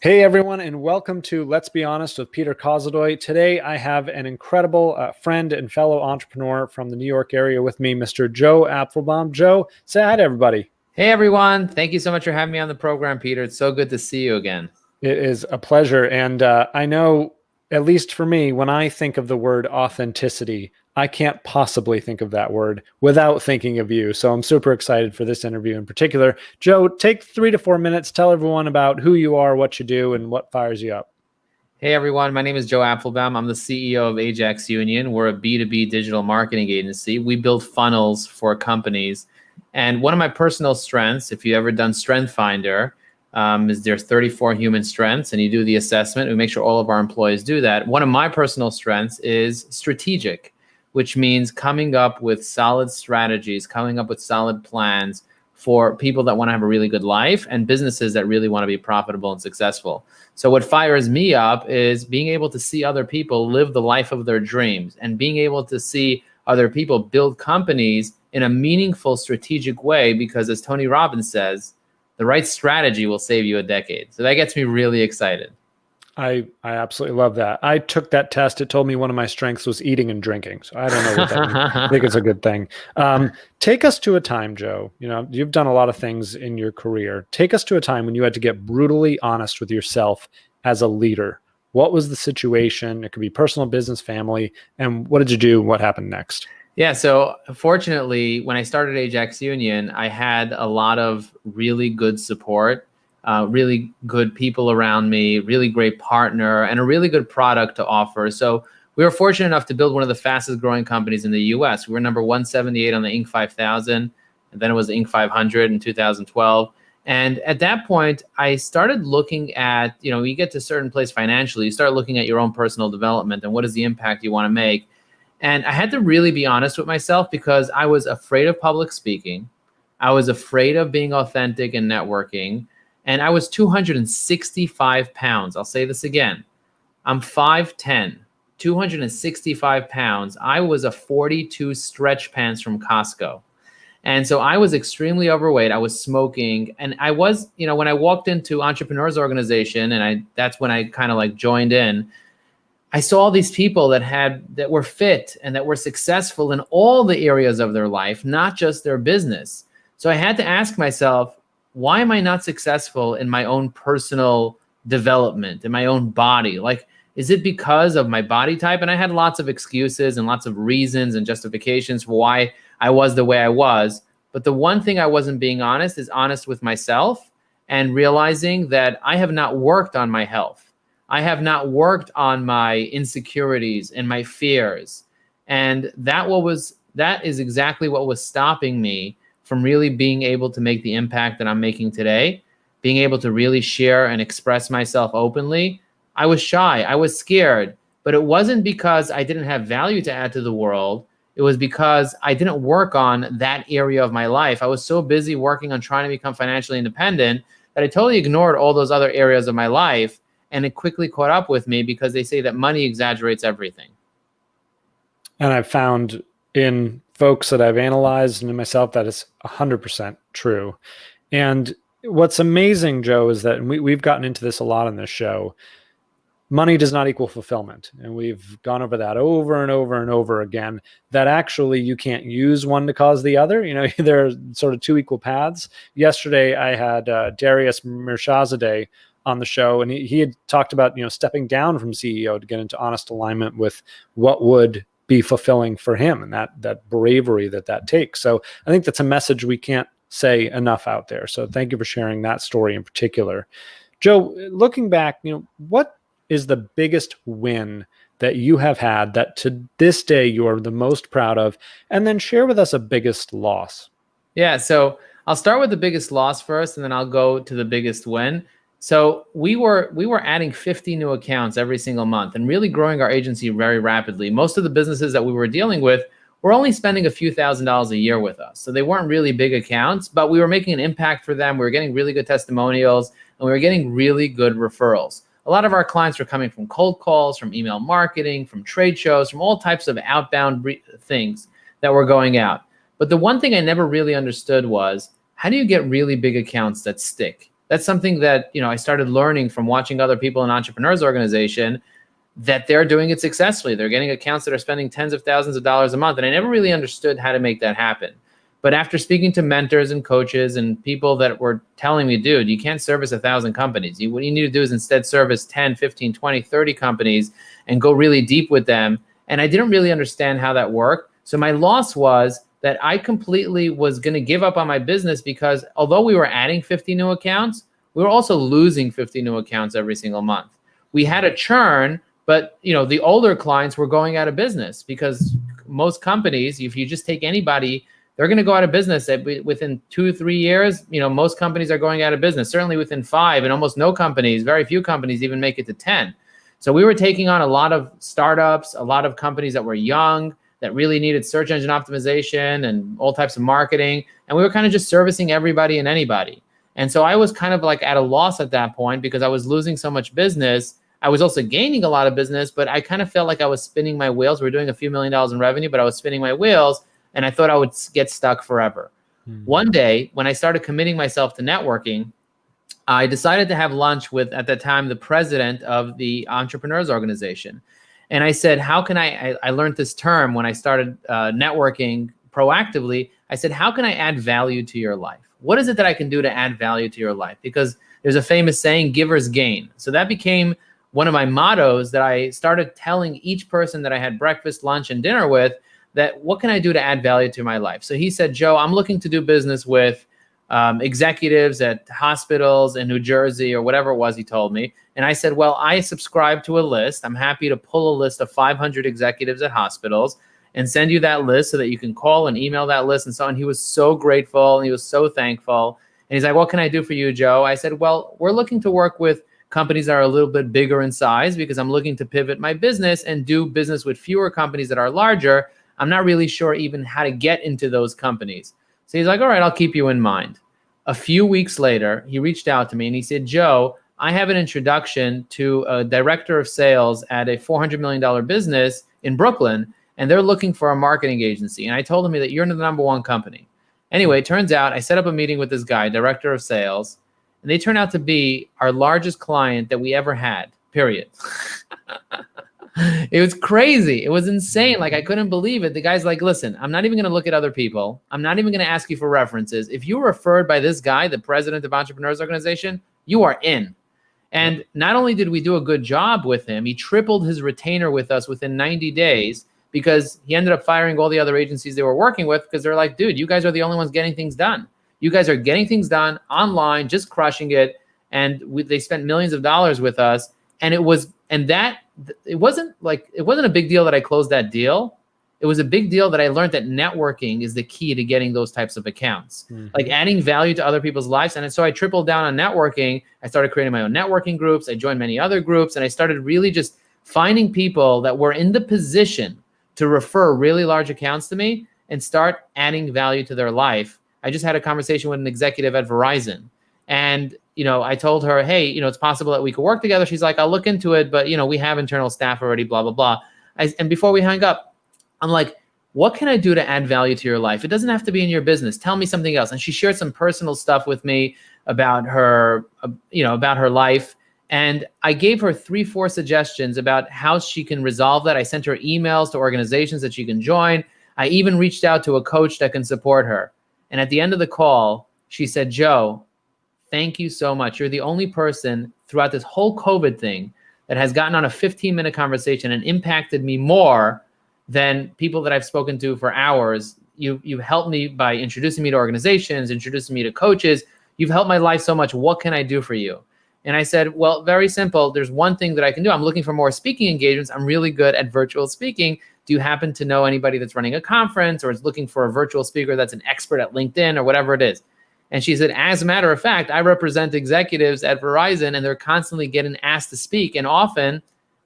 Hey everyone, and welcome to Let's Be Honest with Peter Kozodoy. Today I have an incredible friend and fellow entrepreneur from the New York area with me, Mr. Joe Apfelbaum. Joe, say hi to everybody. Hey everyone, thank you so much for having me on the program, Peter. It's so good to see you again. It is a pleasure. And I know, at least for me, when I think of the word authenticity, I can't possibly think of that word without thinking of you. So I'm super excited for this interview in particular. Joe, take 3 to 4 minutes, tell everyone about who you are, what you do, and what fires you up. Hey everyone, my name is Joe Apfelbaum. I'm the CEO of Ajax Union. We're a B2B digital marketing agency. We build funnels for companies. And one of my personal strengths, if you've ever done Strength Finder, is there's 34 human strengths, and you do the assessment. We make sure all of our employees do that. One of my personal strengths is strategic, which means coming up with solid strategies, coming up with solid plans for people that want to have a really good life and businesses that really want to be profitable and successful. So what fires me up is being able to see other people live the life of their dreams and being able to see other people build companies in a meaningful, strategic way, because as Tony Robbins says, the right strategy will save you a decade. So that gets me really excited. I absolutely love that. I took that test. It told me one of my strengths was eating and drinking. So I don't know what that means. I think it's a good thing. Take us to a time, Joe. You know, you've done a lot of things in your career. Take us to a time when you had to get brutally honest with yourself as a leader. What was the situation? It could be personal, business, family. And what did you do? What happened next? Yeah, so fortunately, when I started Ajax Union, I had a lot of really good support, really good people around me, really great partner, and a really good product to offer. So we were fortunate enough to build one of the fastest growing companies in the US. We were number 178 on the Inc. 5000, and then it was the Inc. 500 in 2012. And at that point, I started looking at, you get to a certain place financially, you start looking at your own personal development and what is the impact you want to make. And I had to really be honest with myself because I was afraid of public speaking. I was afraid of being authentic and networking. And I was 265 pounds. I'll say this again. I'm 5'10", 265 pounds. I was a 42 stretch pants from Costco. And so I was extremely overweight. I was smoking. And I was, when I walked into Entrepreneurs Organization, and that's when I kind of like joined in, I saw all these people that were fit and that were successful in all the areas of their life, not just their business. So I had to ask myself, why am I not successful in my own personal development, in my own body? Like, is it because of my body type? And I had lots of excuses and lots of reasons and justifications for why I was the way I was. But the one thing I wasn't being honest with myself and realizing that I have not worked on my health. I have not worked on my insecurities and my fears. And that is exactly what was stopping me from really being able to make the impact that I'm making today, being able to really share and express myself openly. I was shy, I was scared, but it wasn't because I didn't have value to add to the world. It was because I didn't work on that area of my life. I was so busy working on trying to become financially independent that I totally ignored all those other areas of my life. And it quickly caught up with me because they say that money exaggerates everything. And I've found in folks that I've analyzed and in myself that is 100% true. And what's amazing, Joe, is that we've gotten into this a lot on this show. Money does not equal fulfillment. And we've gone over that over and over and over again, that actually you can't use one to cause the other. There are sort of two equal paths. Yesterday, I had Darius Mirshahzadeh on the show, and he had talked about, stepping down from CEO to get into honest alignment with what would be fulfilling for him, and that bravery that takes. So I think that's a message we can't say enough out there. So thank you for sharing that story in particular. Joe, looking back, what is the biggest win that you have had that to this day you're the most proud of? And then share with us a biggest loss. Yeah, so I'll start with the biggest loss first, and then I'll go to the biggest win. So we were adding 50 new accounts every single month and really growing our agency very rapidly. Most of the businesses that we were dealing with were only spending a few $1,000s a year with us. So they weren't really big accounts, but we were making an impact for them. We were getting really good testimonials, and we were getting really good referrals. A lot of our clients were coming from cold calls, from email marketing, from trade shows, from all types of outbound things that were going out. But the one thing I never really understood was, how do you get really big accounts that stick? That's something that, I started learning from watching other people in Entrepreneurs Organization, that they're doing it successfully. They're getting accounts that are spending tens of thousands of dollars a month. And I never really understood how to make that happen. But after speaking to mentors and coaches and people that were telling me, dude, you can't service 1,000 companies. What you need to do is instead service 10, 15, 20, 30 companies and go really deep with them. And I didn't really understand how that worked. So my loss was that I completely was going to give up on my business, because although we were adding 50 new accounts, we were also losing 50 new accounts every single month. We had a churn, but the older clients were going out of business, because most companies, if you just take anybody, they're going to go out of business within 2-3 years. Most companies are going out of business, certainly within 5, and almost no companies, very few companies even make it to 10. So we were taking on a lot of startups, a lot of companies that were young, that really needed search engine optimization and all types of marketing. And we were kind of just servicing everybody and anybody. And so I was kind of like at a loss at that point, because I was losing so much business. I was also gaining a lot of business, but I kind of felt like I was spinning my wheels. We were doing a few $1 million in revenue, but I was spinning my wheels, and I thought I would get stuck forever. One day, when I started committing myself to networking, I decided to have lunch with, at that time, the president of the Entrepreneurs Organization. And I said, how can I learned this term when I started networking proactively. I said, how can I add value to your life? What is it that I can do to add value to your life? Because there's a famous saying, givers gain. So that became one of my mottos, that I started telling each person that I had breakfast, lunch, and dinner with, that what can I do to add value to my life? So he said, Joe, I'm looking to do business with executives at hospitals in New Jersey, or whatever it was he told me. And I said, well, I subscribe to a list. I'm happy to pull a list of 500 executives at hospitals and send you that list so that you can call and email that list and so on. He was so grateful, and he was so thankful. And he's like, what can I do for you, Joe? I said, well, we're looking to work with companies that are a little bit bigger in size, because I'm looking to pivot my business and do business with fewer companies that are larger. I'm not really sure even how to get into those companies. So he's like, all right, I'll keep you in mind. A few weeks later, he reached out to me and he said, Joe, I have an introduction to a director of sales at a $400 million business in Brooklyn, and they're looking for a marketing agency. And I told him that you're the number one company. Anyway, it turns out I set up a meeting with this guy, director of sales, and they turned out to be our largest client that we ever had, period. It was crazy. It was insane. Like, I couldn't believe it. The guy's like, listen, I'm not even going to look at other people. I'm not even going to ask you for references. If you were referred by this guy, the president of Entrepreneurs Organization, you are in. And not only did we do a good job with him, he tripled his retainer with us within 90 days, because he ended up firing all the other agencies they were working with, because they're like, dude, you guys are the only ones getting things done. You guys are getting things done online, just crushing it. And they spent millions of dollars with us. And it wasn't a big deal that I closed that deal. It was a big deal that I learned that networking is the key to getting those types of accounts, like adding value to other people's lives. And so I tripled down on networking. I started creating my own networking groups. I joined many other groups, and I started really just finding people that were in the position to refer really large accounts to me and start adding value to their life. I just had a conversation with an executive at Verizon, and I told her, hey, it's possible that we could work together. She's like, I'll look into it, but we have internal staff already, blah, blah, blah. And before we hung up, I'm like, what can I do to add value to your life? It doesn't have to be in your business. Tell me something else. And she shared some personal stuff with me about her, about her life. And I gave her 3-4 suggestions about how she can resolve that. I sent her emails to organizations that she can join. I even reached out to a coach that can support her. And at the end of the call, she said, Joe, thank you so much. You're the only person throughout this whole COVID thing that has gotten on a 15-minute conversation and impacted me more than people that I've spoken to for hours. You've helped me by introducing me to organizations, introducing me to coaches. You've helped my life so much. What can I do for you? And I said, well, very simple. There's one thing that I can do. I'm looking for more speaking engagements. I'm really good at virtual speaking. Do you happen to know anybody that's running a conference or is looking for a virtual speaker that's an expert at LinkedIn or whatever it is? And she said, as a matter of fact, I represent executives at Verizon, and they're constantly getting asked to speak. And often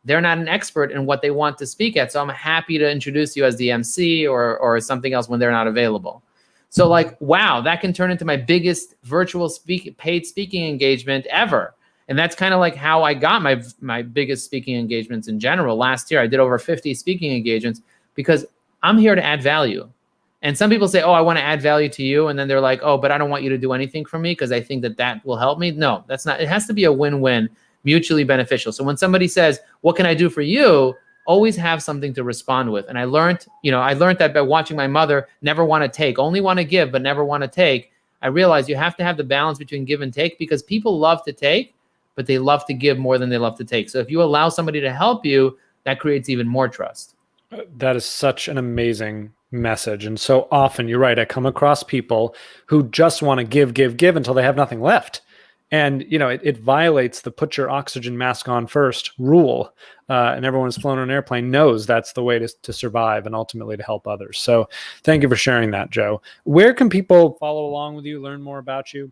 they're not an expert in what they want to speak at. So I'm happy to introduce you as the MC or something else when they're not available. So like, wow, that can turn into my biggest virtual paid speaking engagement ever. And that's kind of like how I got my biggest speaking engagements in general. Last year, I did over 50 speaking engagements because I'm here to add value. And some people say, oh, I want to add value to you. And then they're like, oh, but I don't want you to do anything for me because I think that will help me. No, that's not. It has to be a win-win, mutually beneficial. So when somebody says, what can I do for you? Always have something to respond with. And I learned that by watching my mother never want to take, only want to give, but never want to take. I realized you have to have the balance between give and take, because people love to take, but they love to give more than they love to take. So if you allow somebody to help you, that creates even more trust. That is such an amazing message. And so often, you're right, I come across people who just want to give until they have nothing left. And, it violates the put your oxygen mask on first rule. And everyone who's flown on an airplane knows that's the way to survive and ultimately to help others. So thank you for sharing that, Joe. Where can people follow along with you, learn more about you?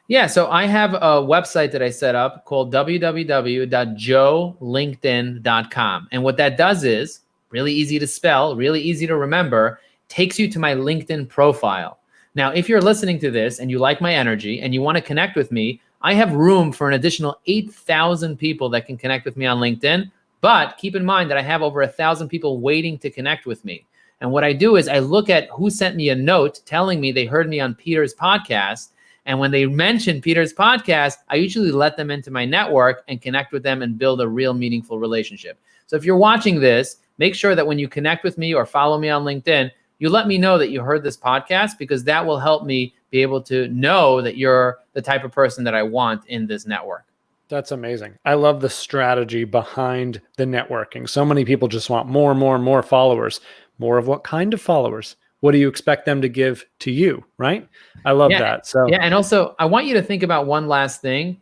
Yeah, so I have a website that I set up called www.joelinkedin.com. And what that does is really easy to spell, really easy to remember, takes you to my LinkedIn profile. Now, if you're listening to this and you like my energy and you want to connect with me, I have room for an additional 8,000 people that can connect with me on LinkedIn. But keep in mind that I have over 1,000 people waiting to connect with me. And what I do is I look at who sent me a note telling me they heard me on Peter's podcast. And when they mention Peter's podcast, I usually let them into my network and connect with them and build a real meaningful relationship. So if you're watching this, make sure that when you connect with me or follow me on LinkedIn, you let me know that you heard this podcast, because that will help me be able to know that you're the type of person that I want in this network. That's amazing. I love the strategy behind the networking. So many people just want more followers. More of what kind of followers? What do you expect them to give to you, right? I love that. So yeah, and also I want you to think about one last thing.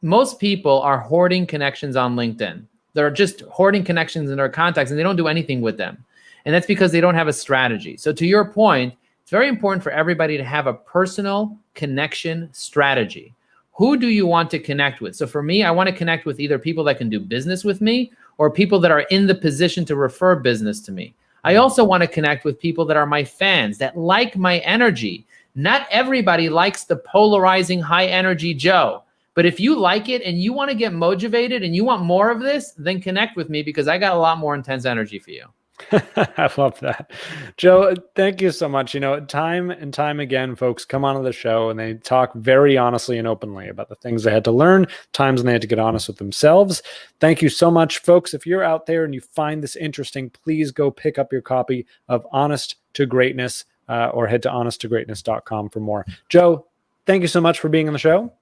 Most people are hoarding connections on LinkedIn. They're just hoarding connections in their contacts, and they don't do anything with them. And that's because they don't have a strategy. So to your point, it's very important for everybody to have a personal connection strategy. Who do you want to connect with? So for me, I want to connect with either people that can do business with me or people that are in the position to refer business to me. I also want to connect with people that are my fans, that like my energy. Not everybody likes the polarizing high energy Joe. But if you like it and you want to get motivated and you want more of this, then connect with me, because I got a lot more intense energy for you. I love that. Joe, thank you so much. Time and time again, folks come onto the show and they talk very honestly and openly about the things they had to learn, times when they had to get honest with themselves. Thank you so much, folks. If you're out there and you find this interesting, please go pick up your copy of Honest to Greatness or head to honesttogreatness.com for more. Joe, thank you so much for being on the show.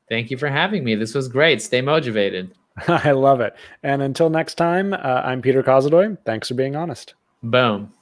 Thank you for having me. This was great. Stay motivated. I love it. And until next time, I'm Peter Kozodoy. Thanks for being honest. Boom.